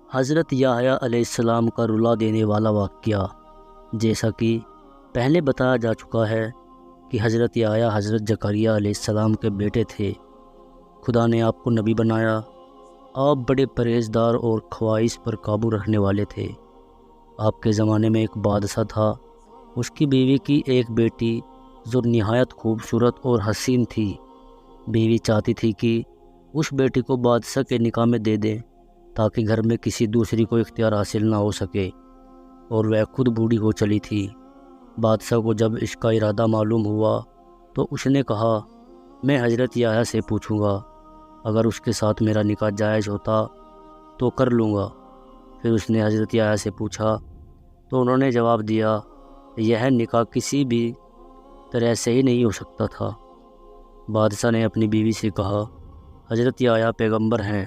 حضرت یحییٰ علیہ السلام کا رلا دینے والا واقعہ۔ جیسا کہ پہلے بتایا جا چکا ہے کہ حضرت یحییٰ حضرت زکریا علیہ السلام کے بیٹے تھے۔ خدا نے آپ کو نبی بنایا۔ آپ بڑے پرہیزگار اور خواہش پر قابو رکھنے والے تھے۔ آپ کے زمانے میں ایک بادشاہ تھا۔ اس کی بیوی کی ایک بیٹی جو نہایت خوبصورت اور حسین تھی۔ بیوی چاہتی تھی کہ اس بیٹی کو بادشاہ کے نکاح میں دے دیں تاکہ گھر میں کسی دوسری کو اختیار حاصل نہ ہو سکے، اور وہ خود بوڑھی ہو چلی تھی۔ بادشاہ کو جب اس کا ارادہ معلوم ہوا تو اس نے کہا، میں حضرت یحییٰ سے پوچھوں گا، اگر اس کے ساتھ میرا نکاح جائز ہوتا تو کر لوں گا۔ پھر اس نے حضرت یحییٰ سے پوچھا تو انہوں نے جواب دیا، یہ نکاح کسی بھی طرح سے ہی نہیں ہو سکتا تھا۔ بادشاہ نے اپنی بیوی سے کہا، حضرت یحییٰ پیغمبر ہیں،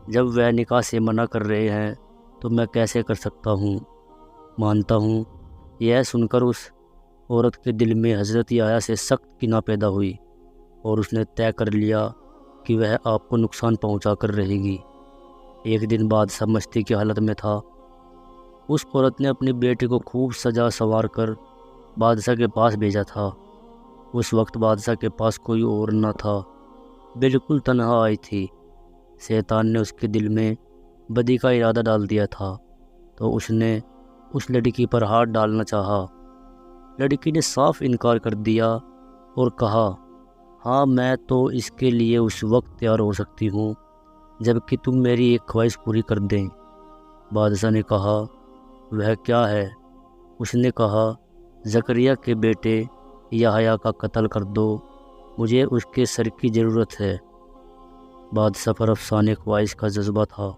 جب وہ نکاح سے منع کر رہے ہیں تو میں کیسے کر سکتا ہوں؟ مانتا ہوں۔ یہ سن کر اس عورت کے دل میں حضرت یحییٰ سے سخت کینہ پیدا ہوئی، اور اس نے طے کر لیا کہ وہ آپ کو نقصان پہنچا کر رہے گی۔ ایک دن بادشاہ مستی کی حالت میں تھا۔ اس عورت نے اپنی بیٹی کو خوب سجا سنوار کر بادشاہ کے پاس بھیجا تھا۔ اس وقت بادشاہ کے پاس کوئی اور نہ تھا، بالکل تنہا آئی تھی۔ شیطان نے اس کے دل میں بدی کا ارادہ ڈال دیا تھا، تو اس نے اس لڑکی پر ہاتھ ڈالنا چاہا۔ لڑکی نے صاف انکار کر دیا اور کہا، ہاں میں تو اس کے لیے اس وقت تیار ہو سکتی ہوں جب کہ تم میری ایک خواہش پوری کر دیں۔ بادشاہ نے کہا، وہ کیا ہے؟ اس نے کہا، زکریا کے بیٹے یحییٰ کا قتل کر دو، مجھے اس کے سر کی ضرورت ہے۔ بادشاہ پر افسانے خواہش کا جذبہ تھا۔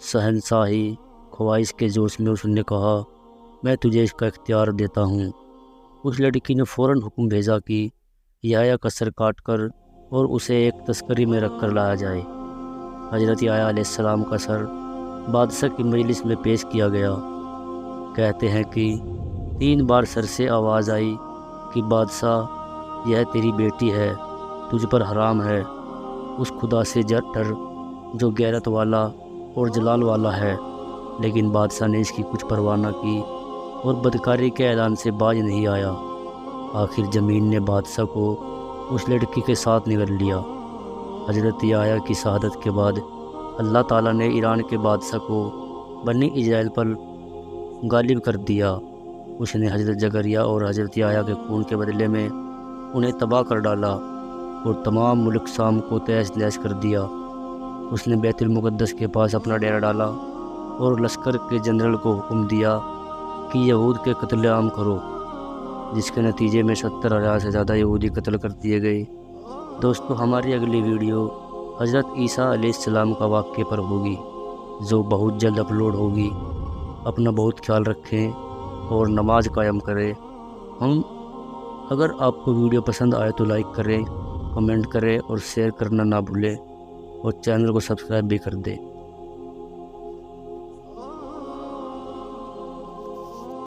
شہنشاہی خواہش کے جوش میں اس نے کہا، میں تجھے اس کا اختیار دیتا ہوں۔ اس لڑکی نے فوراً حکم بھیجا کہ یحییٰ کا سر کاٹ کر اور اسے ایک تسکری میں رکھ کر لایا جائے۔ حضرت یحییٰ علیہ السلام کا سر بادشاہ کی مجلس میں پیش کیا گیا۔ کہتے ہیں کہ 3 بار سر سے آواز آئی کہ بادشاہ، یہ تیری بیٹی ہے، تجھ پر حرام ہے۔ اس خدا سے ڈر جو غیرت والا اور جلال والا ہے۔ لیکن بادشاہ نے اس کی کچھ پرواہ نہ کی اور بدکاری کے اعلان سے باز نہیں آیا۔ آخر زمین نے بادشاہ کو اس لڑکی کے ساتھ نگل لیا۔ حضرت یحییٰ کی شہادت کے بعد اللہ تعالیٰ نے ایران کے بادشاہ کو بنی اسرائیل پر غالب کر دیا۔ اس نے حضرت زکریا اور حضرت یحییٰ کے خون کے بدلے میں انہیں تباہ کر ڈالا اور تمام ملک شام کو تہس نہس کر دیا۔ اس نے بیت المقدس کے پاس اپنا ڈیرا ڈالا اور لشکر کے جنرل کو حکم دیا کہ یہود کے قتل عام کرو، جس کے نتیجے میں 70,000 سے زیادہ یہودی قتل کر دیے گئے۔ دوستو، ہماری اگلی ویڈیو حضرت عیسیٰ علیہ السلام کا واقعے پر ہوگی، جو بہت جلد اپلوڈ ہوگی۔ اپنا بہت خیال رکھیں اور نماز قائم کریں۔ اگر آپ کو ویڈیو پسند آئے تو لائک کریں، کمنٹ کریں اور شیئر کرنا نہ بھولیں، اور چینل کو سبسکرائب بھی کر دیں۔